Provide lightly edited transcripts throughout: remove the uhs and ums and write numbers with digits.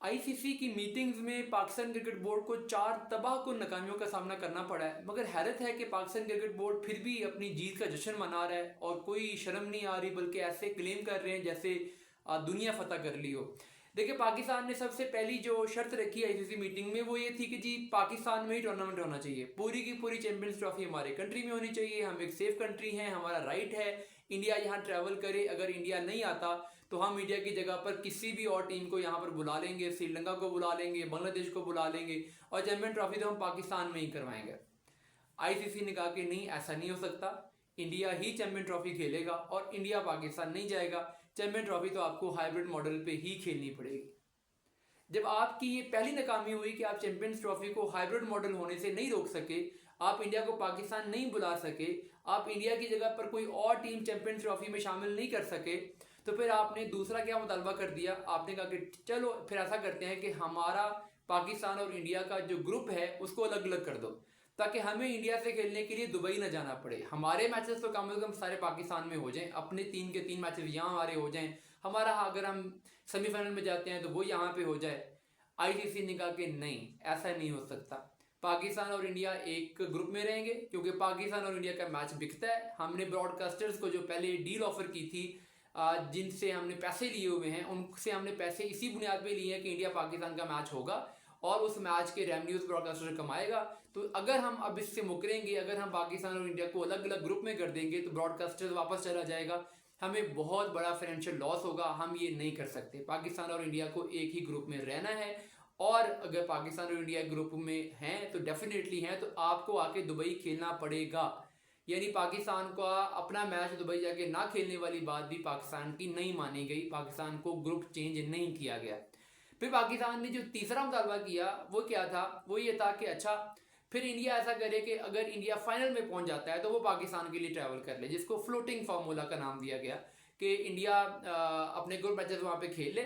ICC की meetings में Pakistan cricket board को 4 तबाहकुन नाकामियों का सामना करना पड़ा है, मगर हैरत है कि पाकिस्तान क्रिकेट बोर्ड फिर भी अपनी जीत का जश्न मना रहा है और कोई शर्म नहीं आ रही, बल्कि ऐसे क्लेम कर रहे हैं जैसे दुनिया फतह कर ली हो। देखिए, पाकिस्तान ने सबसे पहली जो शर्त रखी आईसीसी मीटिंग में वो ये थी कि जी पाकिस्तान में ही टूर्नामेंट होना चाहिए, पूरी की पूरी चैंपियंस ट्रॉफी हमारे कंट्री में होनी चाहिए, हम एक सेफ कंट्री हैं, हमारा राइट है इंडिया यहाँ ट्रैवल करे। अगर इंडिया नहीं आता तो हम इंडिया की जगह पर किसी भी और टीम को यहाँ पर बुला लेंगे, श्रीलंका को बुला लेंगे, बांग्लादेश को बुला लेंगे और चैंपियन ट्रॉफी तो हम पाकिस्तान में ही करवाएंगे। आईसीसी ने कहा कि नहीं, ऐसा नहीं हो सकता, इंडिया ही चैंपियन ट्रॉफी खेलेगा और इंडिया पाकिस्तान नहीं जाएगा। चैंपियन ट्रॉफी तो आपको हाइब्रिड मॉडल पे ही खेलनी पड़ेगी। जब आपकी ये पहली नाकामी हुई कि आप चैंपियंस ट्रॉफी को हाइब्रिड मॉडल होने से नहीं रोक सके, आप इंडिया को पाकिस्तान नहीं बुला सके, आप इंडिया की जगह पर कोई और टीम चैंपियंस ट्रॉफी में शामिल नहीं कर सके, तो फिर आपने दूसरा क्या मुतालबा कर दिया, आपने कहा कि चलो फिर ऐसा करते हैं कि हमारा पाकिस्तान और इंडिया का जो ग्रुप है उसको अलग अलग कर दो, ताकि हमें इंडिया से खेलने के लिए दुबई ना जाना पड़े। हमारे मैचेस तो कम से कम सारे पाकिस्तान में हो जाएं, अपने 3 के 3 मैचेस यहाँ हमारे हो जाएं, हमारा अगर हम सेमीफाइनल में जाते हैं तो वो यहाँ पे हो जाए। आईसीसी ने कहा कि नहीं, ऐसा नहीं हो सकता, पाकिस्तान और इंडिया एक ग्रुप में रहेंगे क्योंकि पाकिस्तान और इंडिया का मैच बिकता है। हमने ब्रॉडकास्टर्स को जो पहले डील ऑफर की थी, जिनसे हमने पैसे लिए हुए हैं, उनसे हमने पैसे इसी बुनियाद पे लिए हैं कि इंडिया पाकिस्तान का मैच होगा और उस मैच के रेवेन्यूज ब्रॉडकास्टर कमाएगा। तो अगर हम अब इससे मुकरेंगे, अगर हम पाकिस्तान और इंडिया को अलग अलग ग्रुप में कर देंगे तो ब्रॉडकास्टर्स वापस चला जाएगा, हमें बहुत बड़ा फाइनेंशियल लॉस होगा, हम ये नहीं कर सकते। पाकिस्तान और इंडिया को एक ही ग्रुप में रहना है और अगर पाकिस्तान और इंडिया ग्रुप में हैं तो डेफिनेटली हैं तो आपको आके दुबई खेलना पड़ेगा। यानी पाकिस्तान का अपना मैच दुबई जाके ना खेलने वाली बात भी पाकिस्तान की नहीं मानी गई, पाकिस्तान को ग्रुप चेंज नहीं किया गया। फिर पाकिस्तान ने जो तीसरा मुतालबा किया वो क्या था, वो ये था कि अच्छा फिर इंडिया ऐसा करे कि अगर इंडिया फाइनल में पहुंच जाता है तो वो पाकिस्तान के लिए ट्रैवल कर ले, जिसको फ्लोटिंग फार्मूला का नाम दिया गया कि इंडिया अपने ग्रुप मैचेस वहां पे खेल ले,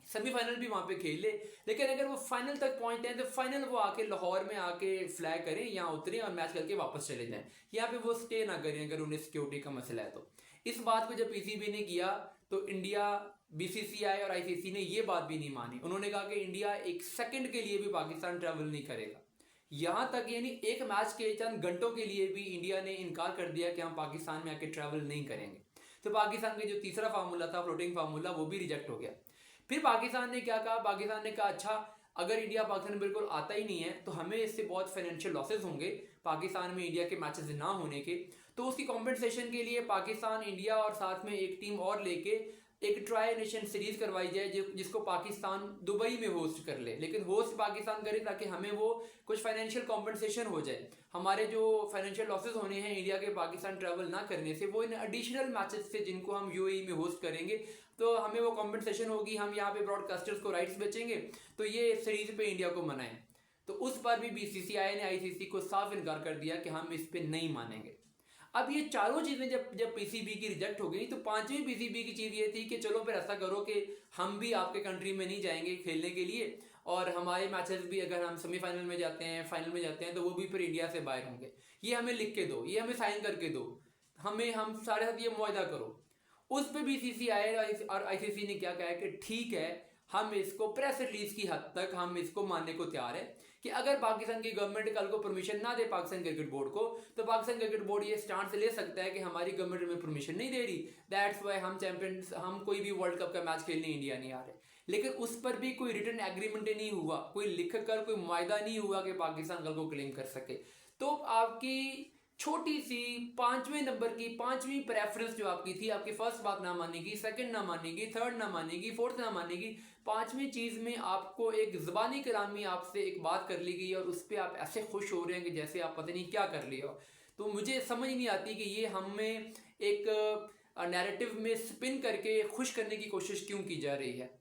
सेमीफाइनल भी वहां पे खेल ले, लेकिन अगर वो फाइनल तक पहुंचते हैं तो फाइनल वो आके लाहौर में आके फ्लाई करें, यहाँ उतरें और मैच करके वापस चले जाएं, यहाँ पे वो स्टे ना करें अगर उन्हें सिक्योरिटी का मसला है तो। इस बात को जब पीसीबी ने किया तो इंडिया, बीसीसीआई और आईसीसी ने ये बात भी नहीं मानी। उन्होंने कहा कि इंडिया एक सेकंड के लिए भी पाकिस्तान ट्रैवल नहीं करेगा। यहां तक यानी एक मैच के चंद घंटों के लिए भी इंडिया ने इनकार कर दिया कि हम पाकिस्तान में आके ट्रैवल नहीं करेंगे। तो पाकिस्तान का जो तीसरा फार्मूला था फ्लोटिंग फार्मूला, वो भी रिजेक्ट हो गया। फिर पाकिस्तान ने क्या कहा, पाकिस्तान ने कहा अच्छा अगर इंडिया पाकिस्तान बिल्कुल आता ही नहीं है तो हमें इससे बहुत फाइनेंशियल लॉसेस होंगे पाकिस्तान में इंडिया के मैचेस ना होने के, तो उसकी कॉम्पेंसेशन के लिए पाकिस्तान, इंडिया और साथ में एक टीम और लेके एक ट्राई नेशन सीरीज करवाई जाए जिसको पाकिस्तान दुबई में होस्ट कर ले, लेकिन होस्ट पाकिस्तान करे ताकि हमें वो कुछ फाइनेंशियल कॉम्पेंसेशन हो जाए। हमारे जो फाइनेंशियल लॉसेस होने हैं इंडिया के पाकिस्तान ट्रैवल ना करने से, वो इन एडिशनल मैचेस से जिनको हम यूएई में होस्ट करेंगे तो हमें वो कॉम्पेंसेशन होगी, हम यहाँ पे ब्रॉडकास्टर्स को राइट्स बेचेंगे तो ये सीरीज पे इंडिया को मनाएं। तो उस पर भी बीसीसीआई ने आईसीसी को साफ इनकार कर दिया कि हम इस पे नहीं मानेंगे। अब ये चारों चीजें जब जब पीसीबी की रिजेक्ट हो गई तो पांचवी पीसीबी की चीज ये थी कि चलो फिर ऐसा करो कि हम भी आपके कंट्री में नहीं जाएंगे खेलने के लिए और हमारे मैचेस भी अगर हम सेमीफाइनल में जाते हैं, फाइनल में जाते हैं तो वो भी फिर इंडिया से बाहर होंगे। ये हमें लिख के दो, ये हमें साइन करके दो, हमें हम सारे साथ ये मुआहदा करो। उस पर बीसीसीआई और आईसीसी ने क्या कहा कि ठीक है, हम इसको प्रेस रिलीज की हद तक हम इसको मानने को तैयार है कि अगर पाकिस्तान की गवर्नमेंट कल को परमिशन ना दे पाकिस्तान क्रिकेट बोर्ड को, तो पाकिस्तान क्रिकेट बोर्ड ये स्टांस ले सकता है कि हमारी गवर्नमेंट में परमिशन नहीं दे रही, दैट्स वाई हम चैंपियंस, हम कोई भी वर्ल्ड कप का मैच खेलने इंडिया नहीं आ रहे। लेकिन उस पर भी कोई रिटर्न एग्रीमेंट नहीं हुआ, कोई लिख कर कोई मुआहदा नहीं हुआ कि पाकिस्तान कल को क्लेम कर सके। तो आपकी छोटी सी 5वें नंबर की 5वीं प्रेफरेंस जो आपकी थी, आपकी फर्स्ट बात ना मानेगी, सेकंड ना मानेगी, थर्ड ना मानेगी, फोर्थ ना मानेगी, 5वीं चीज में आपको एक ज़बानी कलामी आपसे एक बात कर ली गई और उस पर आप ऐसे खुश हो रहे हैं कि जैसे आप पता नहीं क्या कर लिया हो। तो मुझे समझ नहीं आती कि ये हमें एक नैरेटिव में स्पिन करके खुश करने की कोशिश क्यों की जा रही है।